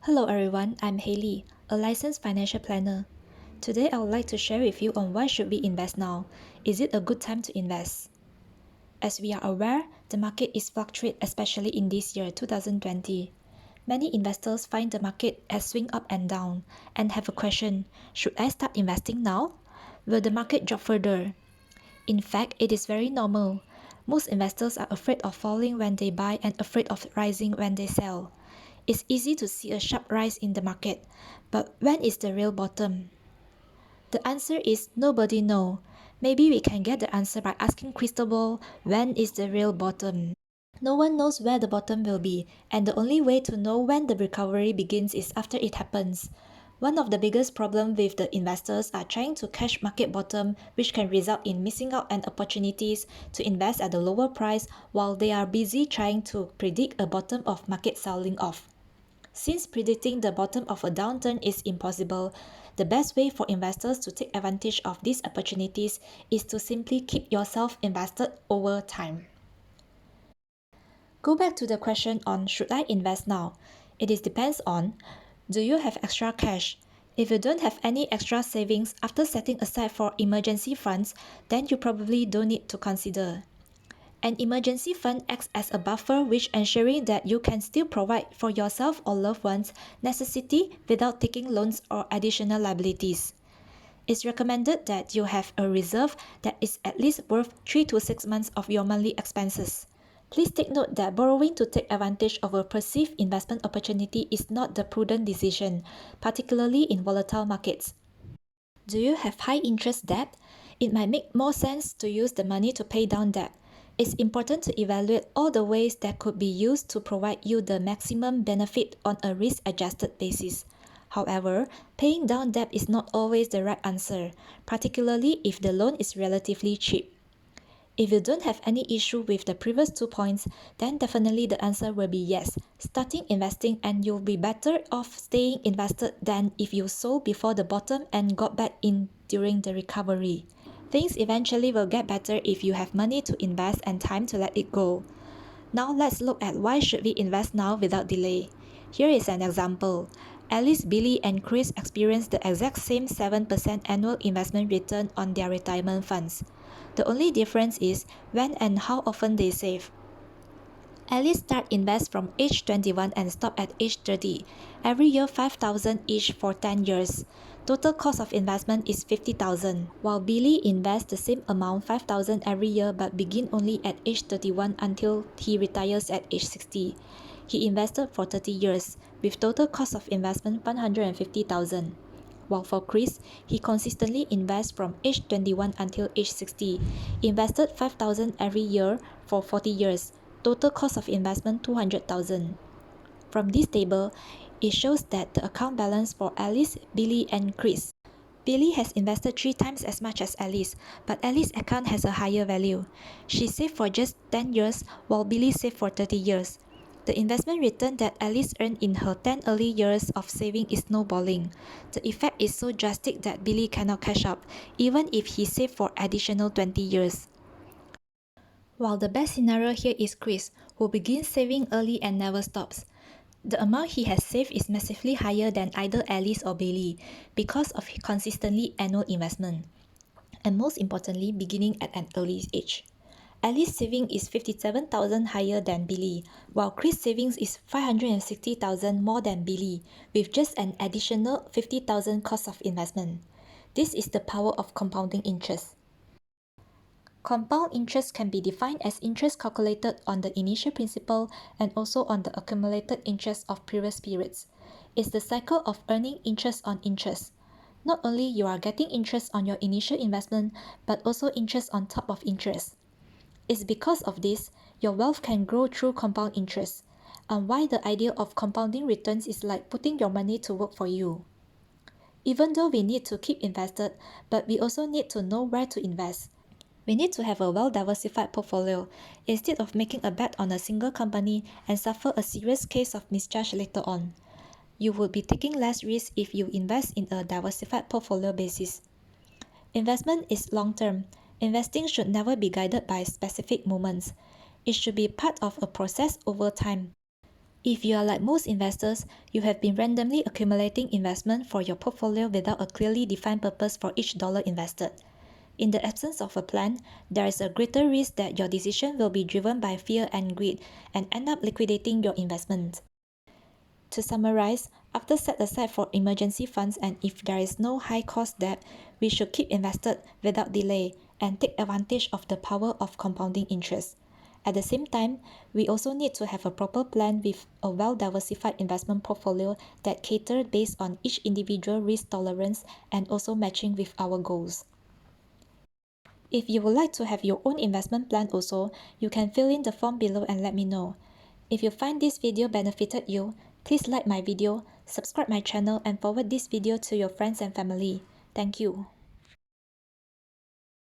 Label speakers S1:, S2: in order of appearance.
S1: Hello everyone, I'm Hailey, a licensed financial planner. Today I would like to share with you on why should we invest now. Is it a good time to invest? As we are aware, the market is fluctuate, especially in this year 2020. Many investors find the market as swing up and down and have a question, should I start investing now? Will the market drop further? In fact, it is very normal. Most investors are afraid of falling when they buy and afraid of rising when they sell. It's easy to see a sharp rise in the market, but when is the real bottom? The answer is nobody knows. Maybe we can get the answer by asking crystal ball, when is the real bottom? No one knows where the bottom will be, and the only way to know when the recovery begins is after it happens. One of the biggest problems with the investors are trying to catch market bottom, which can result in missing out on opportunities to invest at a lower price while they are busy trying to predict a bottom of market selling off. Since predicting the bottom of a downturn is impossible, the best way for investors to take advantage of these opportunities is to simply keep yourself invested over time. Go back to the question on should I invest now? It depends on, do you have extra cash? If you don't have any extra savings after setting aside for emergency funds, then you probably don't need to consider. An emergency fund acts as a buffer which ensuring that you can still provide for yourself or loved ones necessity without taking loans or additional liabilities. It's recommended that you have a reserve that is at least worth 3 to 6 months of your monthly expenses. Please take note that borrowing to take advantage of a perceived investment opportunity is not the prudent decision, particularly in volatile markets. Do you have high interest debt? It might make more sense to use the money to pay down debt. It's important to evaluate all the ways that could be used to provide you the maximum benefit on a risk-adjusted basis. However, paying down debt is not always the right answer, particularly if the loan is relatively cheap. If you don't have any issue with the previous 2 points, then definitely the answer will be yes, starting investing, and you'll be better off staying invested than if you sold before the bottom and got back in during the recovery. Things eventually will get better if you have money to invest and time to let it go. Now let's look at why should we invest now without delay. Here is an example. Alice, Billy, and Chris experienced the exact same 7% annual investment return on their retirement funds. The only difference is when and how often they save. Alice started invest from age 21 and stopped at age 30. Every year $5,000 each for 10 years. Total cost of investment is $50,000, while Billy invests the same amount $5,000 every year but begin only at age 31 until he retires at age 60. He invested for 30 years, with total cost of investment $150,000. While for Chris, he consistently invests from age 21 until age 60, invested $5,000 every year for 40 years. Total cost of investment $200,000. From this table, it shows that the account balance for Alice, Billy, and Chris. Billy has invested 3 times as much as Alice, but Alice's account has a higher value. She saved for just 10 years, while Billy saved for 30 years. The investment return that Alice earned in her 10 early years of saving is snowballing. The effect is so drastic that Billy cannot catch up, even if he saved for additional 20 years. While the best scenario here is Chris, who begins saving early and never stops. The amount he has saved is massively higher than either Alice or Billy because of his consistently annual investment, and most importantly, beginning at an early age. Alice's saving is $57,000 higher than Billy, while Chris' savings is $560,000 more than Billy, with just an additional $50,000 cost of investment. This is the power of compounding interest. Compound interest can be defined as interest calculated on the initial principal and also on the accumulated interest of previous periods. It's the cycle of earning interest on interest. Not only you are getting interest on your initial investment, but also interest on top of interest. It's because of this, your wealth can grow through compound interest, and why the idea of compounding returns is like putting your money to work for you. Even though we need to keep invested, but we also need to know where to invest. We need to have a well-diversified portfolio instead of making a bet on a single company and suffer a serious case of misjudge later on. You will be taking less risk if you invest in a diversified portfolio basis. Investment is long-term. Investing should never be guided by specific moments. It should be part of a process over time. If you are like most investors, you have been randomly accumulating investment for your portfolio without a clearly defined purpose for each dollar invested. In the absence of a plan, there is a greater risk that your decision will be driven by fear and greed and end up liquidating your investment. To summarize, after set aside for emergency funds and if there is no high-cost debt, we should keep invested without delay and take advantage of the power of compounding interest. At the same time, we also need to have a proper plan with a well-diversified investment portfolio that caters based on each individual risk tolerance and also matching with our goals. If you would like to have your own investment plan also, you can fill in the form below and let me know. If you find this video benefited you, please like my video, subscribe my channel and forward this video to your friends and family. Thank you.